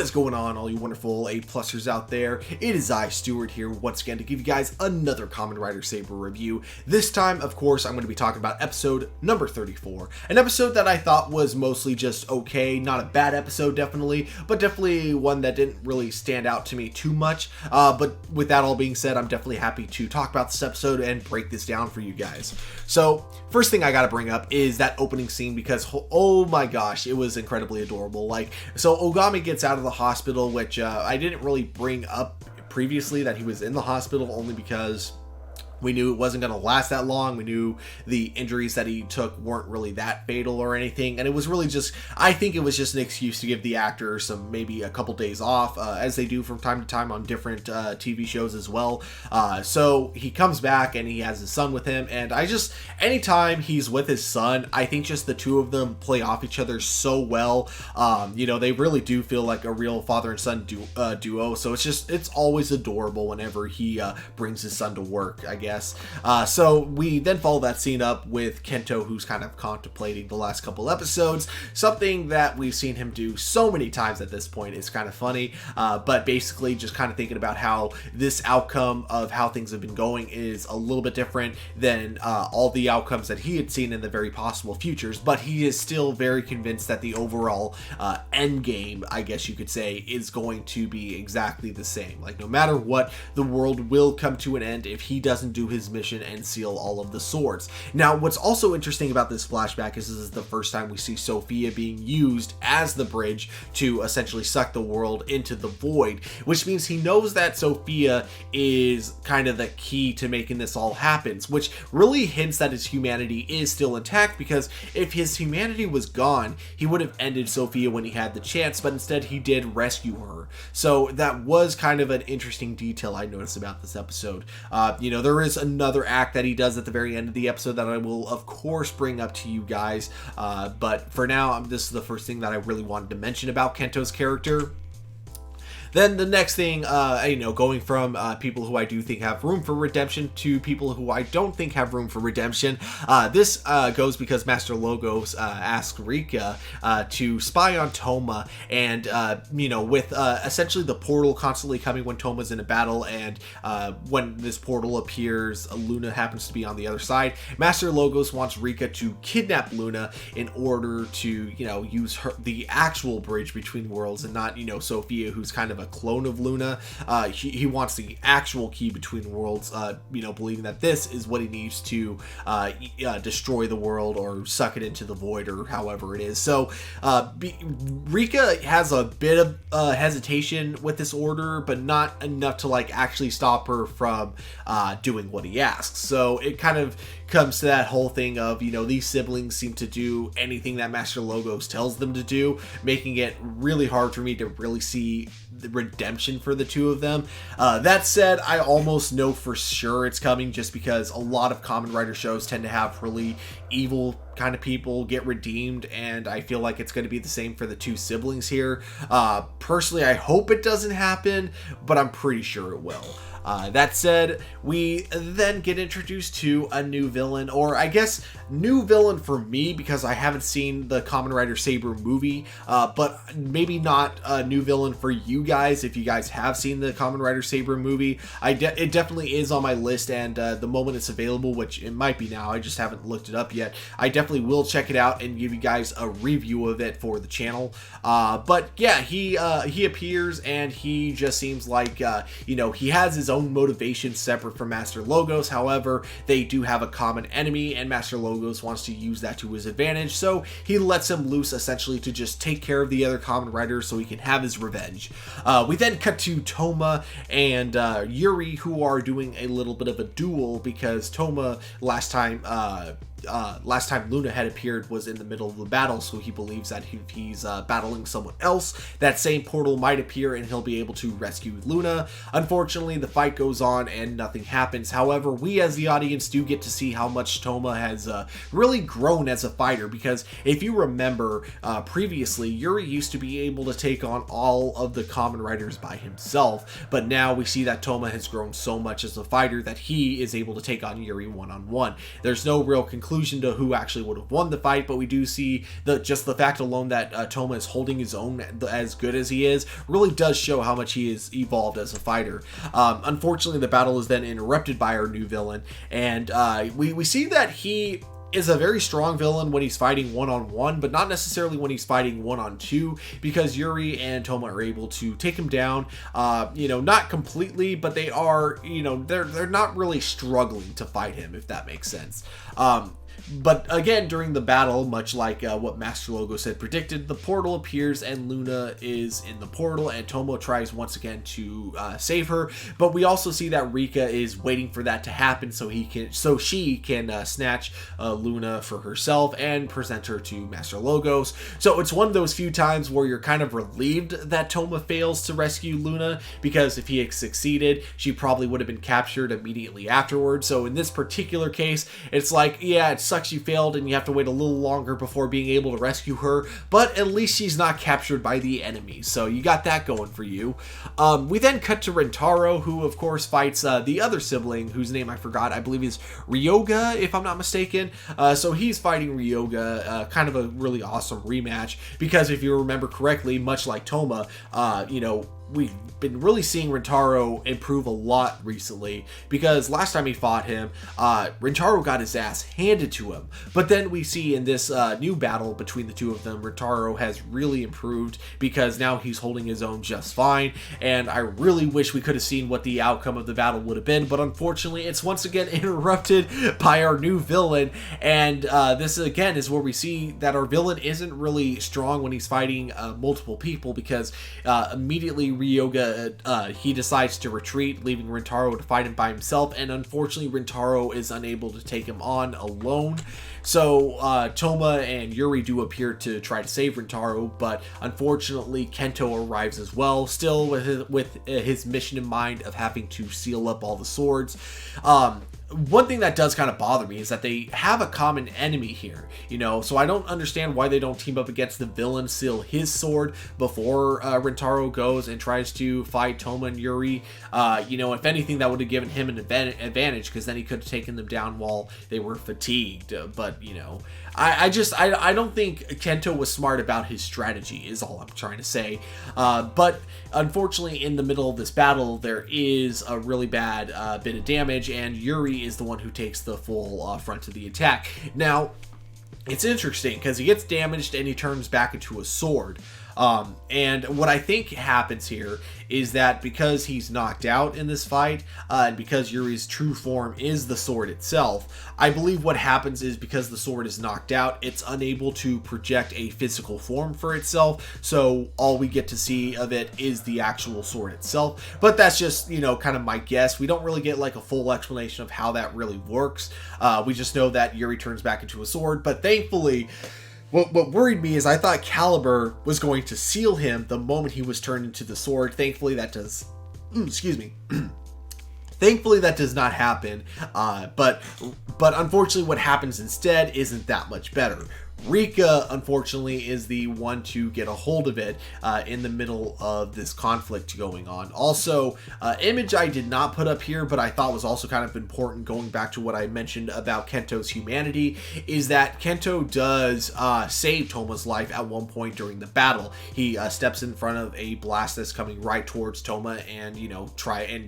What is going on, all you wonderful A-plusers out there? It is I, Stuart, here once again to give you guys another Kamen Rider Saber review. This time, of course, I'm going to be talking about episode number 34. An episode that I thought was mostly just okay, not a bad episode definitely, but definitely one that didn't really stand out to me too much. But with that all being said, I'm definitely happy to talk about this episode and break this down for you guys. So, first thing I gotta bring up is that opening scene because, oh my gosh, it was incredibly adorable. So Ogami gets out of the hospital, which I didn't really bring up previously that he was in the hospital only because we knew it wasn't going to last that long. We knew the injuries that he took weren't really that fatal or anything. And it was really just, I think it was just an excuse to give the actor maybe a couple days off, as they do from time to time on different TV shows as well. So he comes back and he has his son with him. And anytime he's with his son, I think just the two of them play off each other so well. They really do feel like a real father and son duo. So it's always adorable whenever he brings his son to work, I guess. So we then follow that scene up with Kento, who's kind of contemplating the last couple episodes, something that we've seen him do so many times at this point. It's kind of funny, but basically just kind of thinking about how this outcome of how things have been going is a little bit different than all the outcomes that he had seen in the very possible futures, but he is still very convinced that the overall end game, I guess you could say, is going to be exactly the same. Like, no matter what, the world will come to an end if he doesn't do his mission and seal all of the swords. Now, what's also interesting about this flashback is this is the first time we see Sophia being used as the bridge to essentially suck the world into the void, which means he knows that Sophia is kind of the key to making this all happen, which really hints that his humanity is still intact, because if his humanity was gone, he would have ended Sophia when he had the chance, but instead he did rescue her. So that was kind of an interesting detail I noticed about this episode. There is another act that he does at the very end of the episode that I will of course bring up to you guys, but for now this is the first thing that I really wanted to mention about Kento's character. Then the next thing, going from people who I do think have room for redemption to people who I don't think have room for redemption. This goes because Master Logos asks Rika to spy on Touma, and with essentially the portal constantly coming when Toma's in a battle, and when this portal appears, Luna happens to be on the other side. Master Logos wants Rika to kidnap Luna in order to use the actual bridge between worlds, and not Sophia, who's kind of a clone of Luna. He wants the actual key between worlds, believing that this is what he needs to destroy the world or suck it into the void, or however it is. So Rika has a bit of hesitation with this order, but not enough to actually stop her from doing what he asks. So it kind of comes to that whole thing of these siblings seem to do anything that Master Logos tells them to do, making it really hard for me to really see the redemption for the two of them. That said, I almost know for sure it's coming, just because a lot of Kamen Rider shows tend to have really evil kind of people get redeemed, and I feel like it's going to be the same for the two siblings here. Personally, I hope it doesn't happen, but I'm pretty sure it will. That said, we then get introduced to a new villain, or I guess new villain for me because I haven't seen the Kamen Rider Saber movie, but maybe not a new villain for you guys if you guys have seen the Kamen Rider Saber movie. It definitely is on my list, and the moment it's available, which it might be now, I just haven't looked it up yet, I definitely will check it out and give you guys a review of it for the channel. But yeah, he appears, and he just seems like he has his own motivation separate from Master Logos. However, they do have a common enemy, and Master Logos wants to use that to his advantage, so he lets him loose essentially to just take care of the other Kamen Riders so he can have his revenge. We then cut to Touma and Yuri, who are doing a little bit of a duel, because Touma last time Luna had appeared was in the middle of the battle, so he believes that if he's battling someone else, that same portal might appear and he'll be able to rescue Luna. Unfortunately, the fight goes on and nothing happens. However, we as the audience do get to see how much Touma has really grown as a fighter, because if you remember previously, Yuri used to be able to take on all of the Kamen Riders by himself, but now we see that Touma has grown so much as a fighter that he is able to take on Yuri one-on-one. There's no real conclusion conclusion to who actually would have won the fight, but we do see just the fact alone that Touma is holding his own as good as he is really does show how much he is evolved as a fighter. Unfortunately, the battle is then interrupted by our new villain, and we see that he is a very strong villain when he's fighting one-on-one, but not necessarily when he's fighting one-on-two, because Yuri and Touma are able to take him down, not completely, but they are, they're not really struggling to fight him, if that makes sense. But again, during the battle, much like what Master Logos had predicted, the portal appears and Luna is in the portal, and Touma tries once again to save her. But we also see that Rika is waiting for that to happen so she can snatch Luna for herself and present her to Master Logos. So it's one of those few times where you're kind of relieved that Touma fails to rescue Luna, because if he had succeeded, she probably would have been captured immediately afterwards. So in this particular case, it's like, yeah, it sucks you failed and you have to wait a little longer before being able to rescue her, but at least she's not captured by the enemy, so you got that going for you. We then cut to Rintaro, who of course fights the other sibling, whose name I forgot, I believe is Ryoga, if I'm not mistaken. So he's fighting Ryoga, kind of a really awesome rematch, because if you remember correctly, much like Touma, we've been really seeing Rintaro improve a lot recently, because last time he fought him, Rintaro got his ass handed to him. But then we see in this new battle between the two of them, Rintaro has really improved, because now he's holding his own just fine, and I really wish we could have seen what the outcome of the battle would have been, but unfortunately it's once again interrupted by our new villain, and this again is where we see that our villain isn't really strong when he's fighting multiple people, because immediately Ryoga, he decides to retreat, leaving Rintaro to fight him by himself, and unfortunately Rintaro is unable to take him on alone. So Touma and Yuri do appear to try to save Rintaro, but unfortunately Kento arrives as well, still with his mission in mind of having to seal up all the swords. One thing that does kind of bother me is that they have a common enemy here, so I don't understand why they don't team up against the villain, seal his sword before Rintaro goes and tries to fight Touma and Yuri. If anything, that would have given him an advantage, because then he could have taken them down while they were fatigued. But, I don't think Kento was smart about his strategy, is all I'm trying to say. But unfortunately, in the middle of this battle, there is a really bad bit of damage, and Yuri is the one who takes the full front of the attack. Now, it's interesting because he gets damaged and he turns back into a sword. And what I think happens here is that because he's knocked out in this fight, and because Yuri's true form is the sword itself, I believe what happens is, because the sword is knocked out, it's unable to project a physical form for itself, so all we get to see of it is the actual sword itself. But that's just, kind of my guess. We don't really get like a full explanation of how that really works. We just know that Yuri turns back into a sword, but thankfully, what worried me is I thought Caliber was going to seal him the moment he was turned into the sword. Thankfully, that does... excuse me. Thankfully, that does not happen. But unfortunately, what happens instead isn't that much better. Rika, unfortunately, is the one to get a hold of it in the middle of this conflict going on. Also, image I did not put up here, but I thought was also kind of important, going back to what I mentioned about Kento's humanity, is that Kento does save Touma's life at one point during the battle. He steps in front of a blast that's coming right towards Touma and,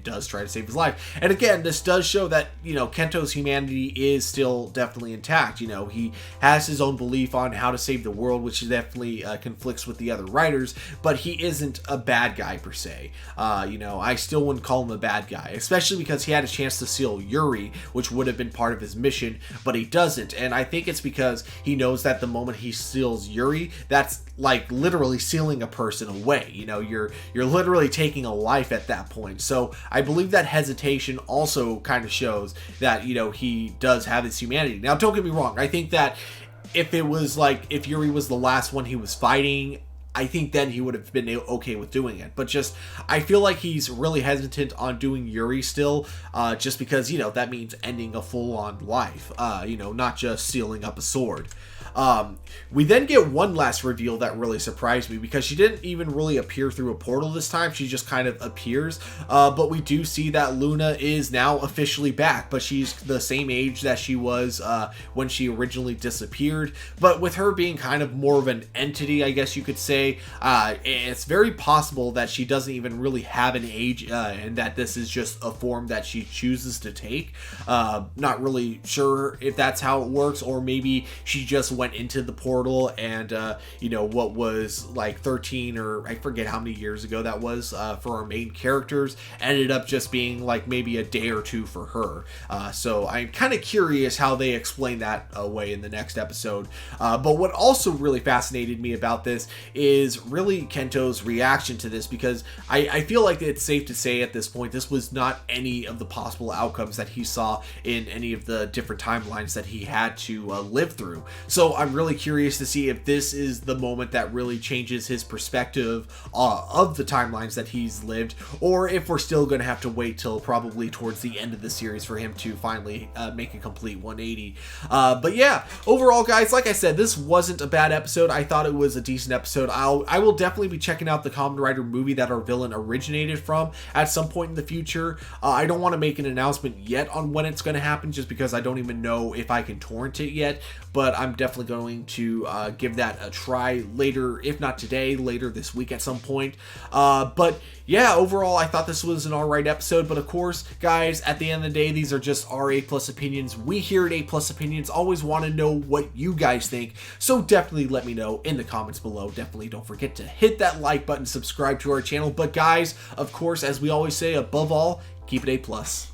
does try to save his life. And again, this does show that, Kento's humanity is still definitely intact. He has his own belief on how to save the world, which definitely conflicts with the other writers, but he isn't a bad guy per se. I still wouldn't call him a bad guy, especially because he had a chance to seal Yuri, which would have been part of his mission, but he doesn't. And I think it's because he knows that the moment he seals Yuri, that's like literally sealing a person away. You're literally taking a life at that point. So I believe that hesitation also kind of shows that, he does have his humanity. Now, don't get me wrong. I think that if Yuri was the last one he was fighting, I think then he would have been okay with doing it. But just, I feel like he's really hesitant on doing Yuri still, just because, you know, that means ending a full-on life, you know, not just sealing up a sword. We then get one last reveal that really surprised me, because she didn't even really appear through a portal this time. She just kind of appears, but we do see that Luna is now officially back, but she's the same age that she was when she originally disappeared. But with her being kind of more of an entity, I guess you could say, it's very possible that she doesn't even really have an age, and that this is just a form that she chooses to take. Not really sure if that's how it works, or maybe she just went into the portal and you know, what was like 13 or I forget how many years ago that was for our main characters ended up just being like maybe a day or two for her. So I'm kind of curious how they explain that away in the next episode. But what also really fascinated me about this is really Kento's reaction to this, because I feel like it's safe to say at this point this was not any of the possible outcomes that he saw in any of the different timelines that he had to live through. So I'm really curious to see if this is the moment that really changes his perspective of the timelines that he's lived, or if we're still going to have to wait till probably towards the end of the series for him to finally make a complete 180. But yeah, overall guys, like I said, this wasn't a bad episode. I thought it was a decent episode. I will definitely be checking out the Kamen Rider movie that our villain originated from at some point in the future. I don't want to make an announcement yet on when it's going to happen, just because I don't even know if I can torrent it yet, but I'm definitely going to give that a try later, if not today, later this week at some point. But yeah, overall, I thought this was an alright episode, but of course, guys, at the end of the day, these are just our APlus opinions. We here at APlus Opinions always want to know what you guys think, so definitely let me know in the comments below. Definitely don't forget to hit that like button, subscribe to our channel, but guys, of course, as we always say, above all, keep it APlus.